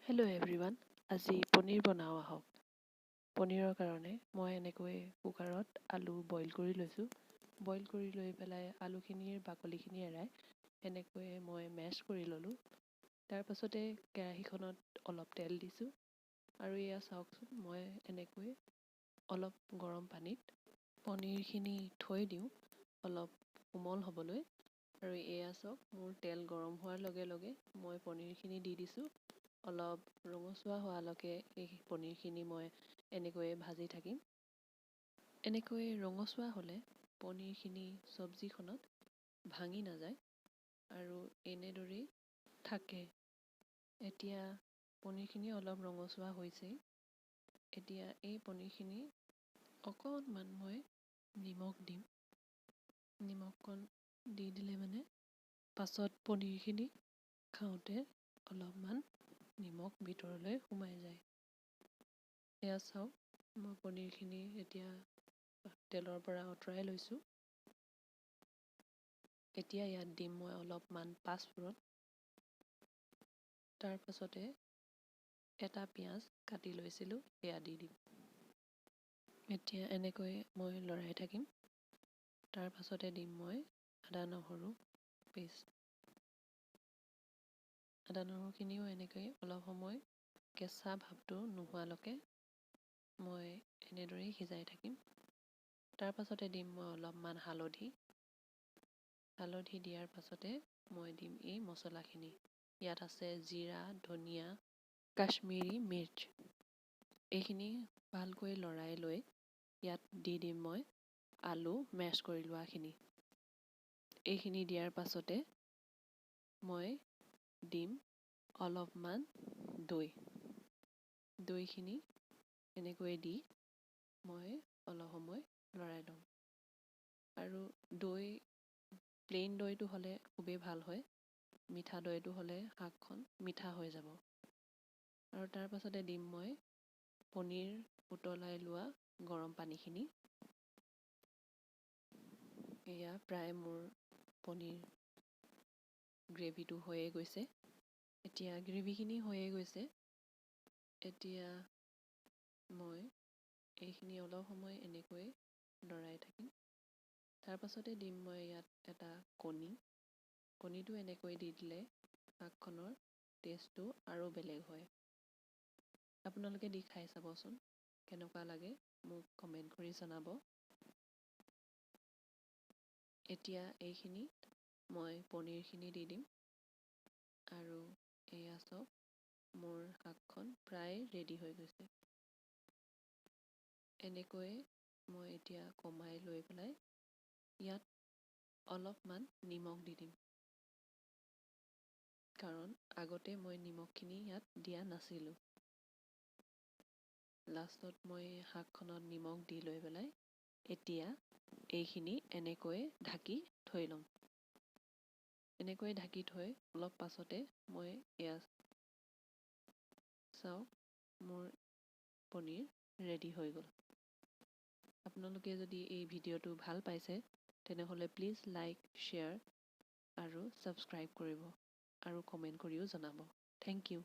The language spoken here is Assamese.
Hello' everyone. আজি পনীৰ বনাওঁ আহক। পনীৰৰ কাৰণে মই এনেকৈ কুকাৰত আলু বইল কৰি লৈছোঁ। বইল কৰি লৈ পেলাই আলুখিনিৰ বাকলিখিনি এৰাই এনেকৈ মই মেছ কৰি ল'লোঁ। তাৰ পাছতে কেৰাহীখনত অলপ তেল দিছোঁ আৰু এয়া চাওকচোন, মই এনেকৈ অলপ গৰম পানীত পনীৰখিনি থৈ দিওঁ অলপ কোমল হ'বলৈ। আৰু এয়া চাওক, মোৰ তেল গৰম হোৱাৰ লগে লগে মই পনীৰখিনি দি দিছোঁ। অলপ ৰঙচুৱা হোৱালৈকে এই পনীৰখিনি মই এনেকৈয়ে ভাজি থাকিম। এনেকৈ ৰঙচুৱা হ'লে পনীৰখিনি চব্জিখনত ভাঙি নাযায় আৰু এনেদৰেই থাকে। এতিয়া পনীৰখিনি অলপ ৰঙচুৱা হৈছেই। এতিয়া এই পনীৰখিনি অকণমান মই নিমখ দিম। নিমখকণ দি দিলে মানে পাছত পনীৰখিনি খাওঁতে অলপমান নিমখ ভিতৰলৈ সোমাই যায়। এয়া চাওক, মই পনীৰখিনি এতিয়া তেলৰ পৰা আঁতৰাই লৈছোঁ। এতিয়া ইয়াত দিম মই অলপমান পাঁচফোৰণ। তাৰ পাছতে এটা পিঁয়াজ কাটি লৈছিলোঁ, সেয়া দি দিম। এতিয়া এনেকৈ মই লৰাই থাকিম। তাৰ পাছতে দিম মই আদা নহৰু পেষ্ট। আদা নহৰুখিনিও এনেকৈ অলপ সময় কেঁচা ভাৱটো নোহোৱালৈকে মই এনেদৰেই সিজাই থাকিম। তাৰ পাছতে দিম মই অলপমান হালধি। হালধি দিয়াৰ পাছতে মই দিম এই মছলাখিনি। ইয়াত আছে জিৰা, ধনিয়া, কাশ্মীৰী মিৰ্চ। এইখিনি ভালকৈ লৰাই লৈ ইয়াত দি দিম মই আলু মেছ কৰি লোৱাখিনি। এইখিনি দিয়াৰ পাছতে মই দিম অলপমান দৈ। দৈখিনি এনেকৈ দি মই অলপ সময় লৰাই লওঁ। আৰু প্লেইন দৈটো হ'লে খুবেই ভাল হয়। মিঠা দৈটো হ'লে শাকখন মিঠা হৈ যাব। আৰু তাৰ পাছতে দিম মই পনীৰ উতলাই লোৱা গৰম পানীখিনি। এয়া প্ৰায় মোৰ পনীৰ গ্ৰেভিটো হৈয়ে গৈছে। এতিয়া গ্ৰেভিখিনি হৈয়ে গৈছে। এতিয়া মই এইখিনি অলপ সময় এনেকৈ লৰাই থাকিম। তাৰ পাছতে দিম মই ইয়াত এটা কণী। কণীটো এনেকৈ দি দিলে শাকখনৰ টেষ্টটো আৰু বেলেগ হয়। আপোনালোকে দি খাই চাবচোন, কেনেকুৱা লাগে মোক কমেণ্ট কৰি জনাব। এতিয়া এইখিনিত মই পনীৰখিনি দি দিম। আৰু এয়া চাওক, মোৰ শাকখন প্ৰায় ৰেডি হৈ গৈছে। এনেকৈয়ে মই এতিয়া কমাই লৈ পেলাই ইয়াত অলপমান নিমখ দি দিম। কাৰণ আগতে মই নিমখখিনি ইয়াত দিয়া নাছিলোঁ। লাষ্টত মই শাকখনত নিমখ দি লৈ পেলাই এতিয়া এইখিনি এনেকৈ ঢাকি থৈ ল'ম। এনেকৈ ঢাকি থৈ অলপ পাছতে মই এয়া চাওক, মোৰ পনীৰ ৰেডি হৈ গ'ল। আপোনালোকে যদি এই ভিডিঅ'টো ভাল পাইছে তেনেহ'লে প্লিজ লাইক, শ্বেয়াৰ আৰু ছাবস্ক্ৰাইব কৰিব আৰু কমেণ্ট কৰিও জনাব। Thank U.